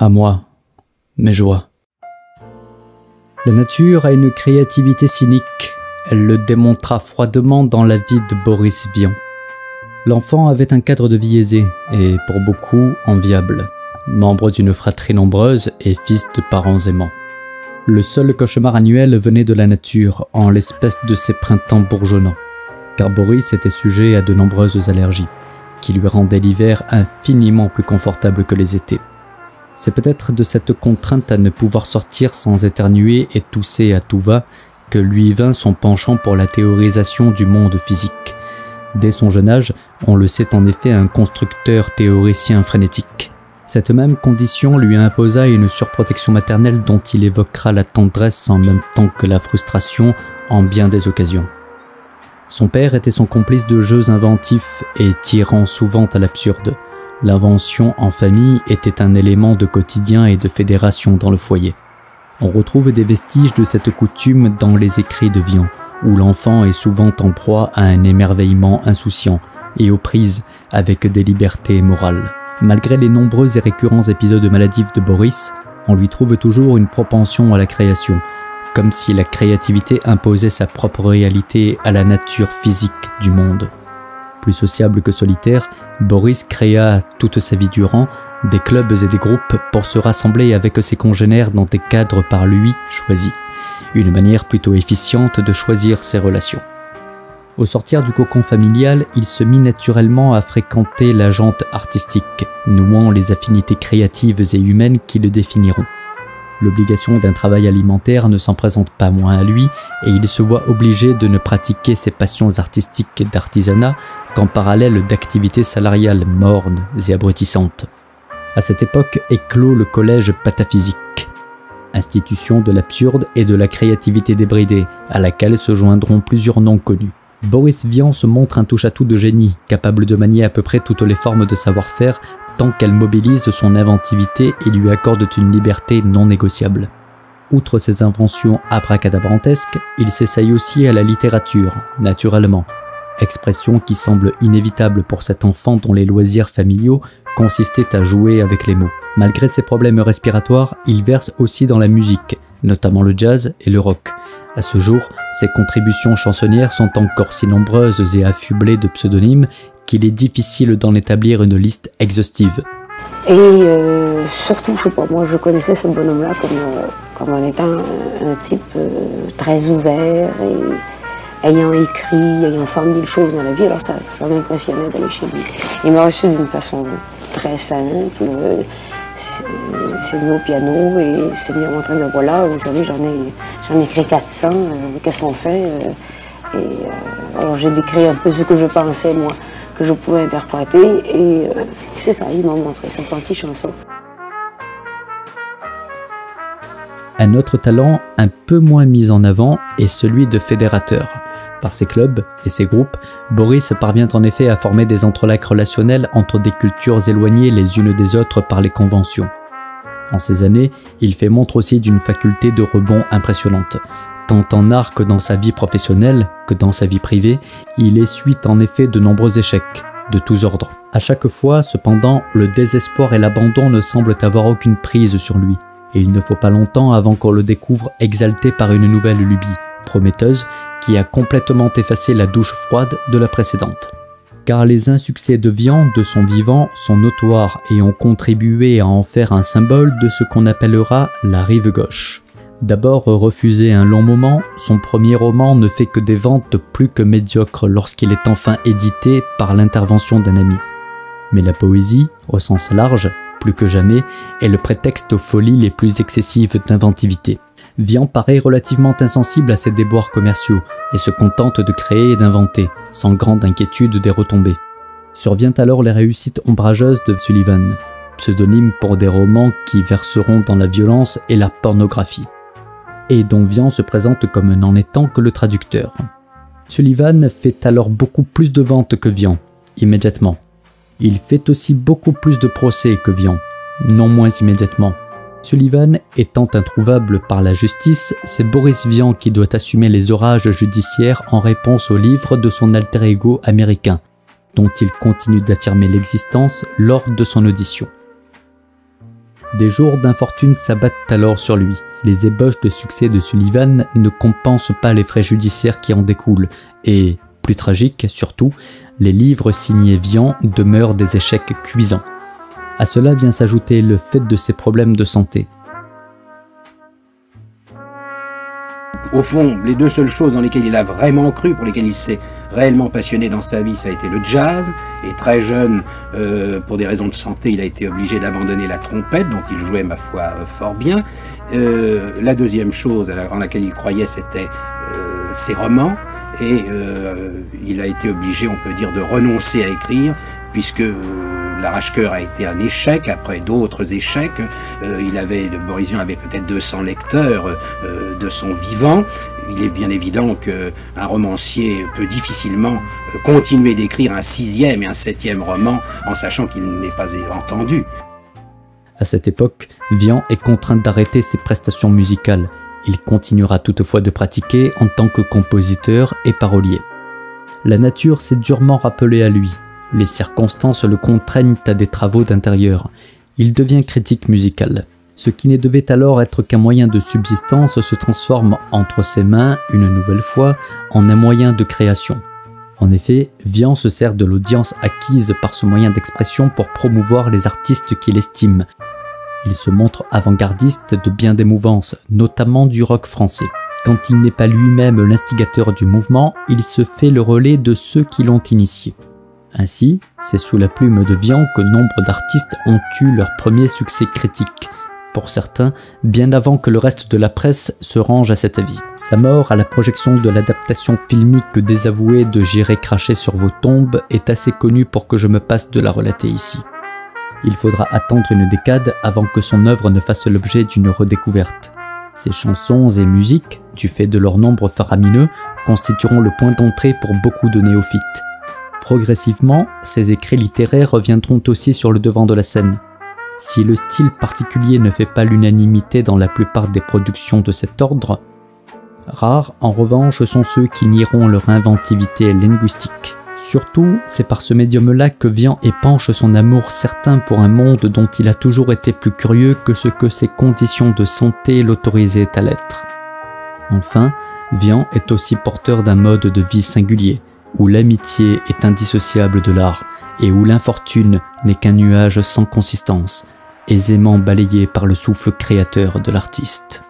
À moi, mes joies. La nature a une créativité cynique, elle le démontra froidement dans la vie de Boris Vian. L'enfant avait un cadre de vie aisé et, pour beaucoup, enviable, membre d'une fratrie nombreuse et fils de parents aimants. Le seul cauchemar annuel venait de la nature, en l'espèce de ses printemps bourgeonnants, car Boris était sujet à de nombreuses allergies, qui lui rendaient l'hiver infiniment plus confortable que les étés. C'est peut-être de cette contrainte à ne pouvoir sortir sans éternuer et tousser à tout va que lui vint son penchant pour la théorisation du monde physique. Dès son jeune âge, on le sait en effet un constructeur théoricien frénétique. Cette même condition lui imposa une surprotection maternelle dont il évoquera la tendresse en même temps que la frustration en bien des occasions. Son père était son complice de jeux inventifs et tirant souvent à l'absurde. L'invention en famille était un élément de quotidien et de fédération dans le foyer. On retrouve des vestiges de cette coutume dans les écrits de Vian, où l'enfant est souvent en proie à un émerveillement insouciant et aux prises avec des libertés morales. Malgré les nombreux et récurrents épisodes maladifs de Boris, on lui trouve toujours une propension à la création, comme si la créativité imposait sa propre réalité à la nature physique du monde. Plus sociable que solitaire, Boris créa toute sa vie durant des clubs et des groupes pour se rassembler avec ses congénères dans des cadres par lui choisis, une manière plutôt efficiente de choisir ses relations. Au sortir du cocon familial, il se mit naturellement à fréquenter la gente artistique, nouant les affinités créatives et humaines qui le définiront. L'obligation d'un travail alimentaire ne s'en présente pas moins à lui et il se voit obligé de ne pratiquer ses passions artistiques et d'artisanat qu'en parallèle d'activités salariales mornes et abrutissantes. À cette époque éclot le collège pataphysique, institution de l'absurde et de la créativité débridée, à laquelle se joindront plusieurs noms connus. Boris Vian se montre un touche-à-tout de génie, capable de manier à peu près toutes les formes de savoir-faire, tant qu'elles mobilisent son inventivité et lui accordent une liberté non négociable. Outre ses inventions abracadabrantesques, il s'essaye aussi à la littérature, naturellement, expression qui semble inévitable pour cet enfant dont les loisirs familiaux consistaient à jouer avec les mots. Malgré ses problèmes respiratoires, il verse aussi dans la musique, notamment le jazz et le rock. À ce jour, ses contributions chansonnières sont encore si nombreuses et affublées de pseudonymes qu'il est difficile d'en établir une liste exhaustive. Et surtout, je sais pas, moi je connaissais ce bonhomme-là comme en étant un type très ouvert et ayant écrit, ayant fait mille choses dans la vie, alors ça m'impressionnait d'aller chez lui. Il m'a reçu d'une façon très simple, s'est mis au piano et s'est mis à montrer, ben voilà, vous savez, j'en ai écrit 400, qu'est-ce qu'on fait alors j'ai décrit un peu ce que je pensais, moi, que je pouvais interpréter, et c'est ça, il m'a montré cette partie chanson. Un autre talent un peu moins mis en avant est celui de fédérateur. Par ses clubs et ses groupes, Boris parvient en effet à former des entrelacs relationnels entre des cultures éloignées les unes des autres par les conventions. En ces années, il fait montre aussi d'une faculté de rebond impressionnante. Tant en art que dans sa vie professionnelle, que dans sa vie privée, il essuie en effet de nombreux échecs, de tous ordres. À chaque fois, cependant, le désespoir et l'abandon ne semblent avoir aucune prise sur lui, et il ne faut pas longtemps avant qu'on le découvre exalté par une nouvelle lubie, prometteuse, qui a complètement effacé la douche froide de la précédente. Car les insuccès de Vian de son vivant sont notoires et ont contribué à en faire un symbole de ce qu'on appellera la rive gauche. D'abord refusé un long moment, son premier roman ne fait que des ventes plus que médiocres lorsqu'il est enfin édité par l'intervention d'un ami. Mais la poésie, au sens large, plus que jamais, est le prétexte aux folies les plus excessives d'inventivité. Vian paraît relativement insensible à ces déboires commerciaux et se contente de créer et d'inventer, sans grande inquiétude des retombées. Survient alors la réussite ombrageuse de Sullivan, pseudonyme pour des romans qui verseront dans la violence et la pornographie, et dont Vian se présente comme n'en étant que le traducteur. Sullivan fait alors beaucoup plus de ventes que Vian, immédiatement. Il fait aussi beaucoup plus de procès que Vian, non moins immédiatement. Sullivan étant introuvable par la justice, c'est Boris Vian qui doit assumer les orages judiciaires en réponse au livre de son alter ego américain, dont il continue d'affirmer l'existence lors de son audition. Des jours d'infortune s'abattent alors sur lui. Les ébauches de succès de Sullivan ne compensent pas les frais judiciaires qui en découlent, et, plus tragique surtout, les livres signés Vian demeurent des échecs cuisants. À cela vient s'ajouter le fait de ses problèmes de santé. Au fond, les deux seules choses dans lesquelles il a vraiment cru, pour lesquelles il s'est réellement passionné dans sa vie, ça a été le jazz. Et très jeune, pour des raisons de santé, il a été obligé d'abandonner la trompette, dont il jouait, ma foi, fort bien. La deuxième chose en laquelle il croyait, c'était ses romans. Et il a été obligé, on peut dire, de renoncer à écrire, puisque l'Arrache-Cœur a été un échec, après d'autres échecs. Boris Vian avait peut-être 200 lecteurs de son vivant. Il est bien évident qu'un romancier peut difficilement continuer d'écrire un 6e et un 7e roman en sachant qu'il n'est pas entendu. À cette époque, Vian est contraint d'arrêter ses prestations musicales. Il continuera toutefois de pratiquer en tant que compositeur et parolier. La nature s'est durement rappelée à lui. Les circonstances le contraignent à des travaux d'intérieur. Il devient critique musical. Ce qui ne devait alors être qu'un moyen de subsistance se transforme entre ses mains, une nouvelle fois, en un moyen de création. En effet, Vian se sert de l'audience acquise par ce moyen d'expression pour promouvoir les artistes qu'il estime. Il se montre avant-gardiste de bien des mouvances, notamment du rock français. Quand il n'est pas lui-même l'instigateur du mouvement, il se fait le relais de ceux qui l'ont initié. Ainsi, c'est sous la plume de Vian que nombre d'artistes ont eu leur premier succès critique. Pour certains, bien avant que le reste de la presse se range à cet avis. Sa mort à la projection de l'adaptation filmique désavouée de J'irai cracher sur vos tombes est assez connue pour que je me passe de la relater ici. Il faudra attendre une décade avant que son œuvre ne fasse l'objet d'une redécouverte. Ses chansons et musiques, du fait de leur nombre faramineux, constitueront le point d'entrée pour beaucoup de néophytes. Progressivement, ses écrits littéraires reviendront aussi sur le devant de la scène. Si le style particulier ne fait pas l'unanimité dans la plupart des productions de cet ordre, rares en revanche sont ceux qui nieront leur inventivité linguistique. Surtout, c'est par ce médium-là que Vian épanche son amour certain pour un monde dont il a toujours été plus curieux que ce que ses conditions de santé l'autorisaient à l'être. Enfin, Vian est aussi porteur d'un mode de vie singulier, où l'amitié est indissociable de l'art, et où l'infortune n'est qu'un nuage sans consistance, aisément balayé par le souffle créateur de l'artiste.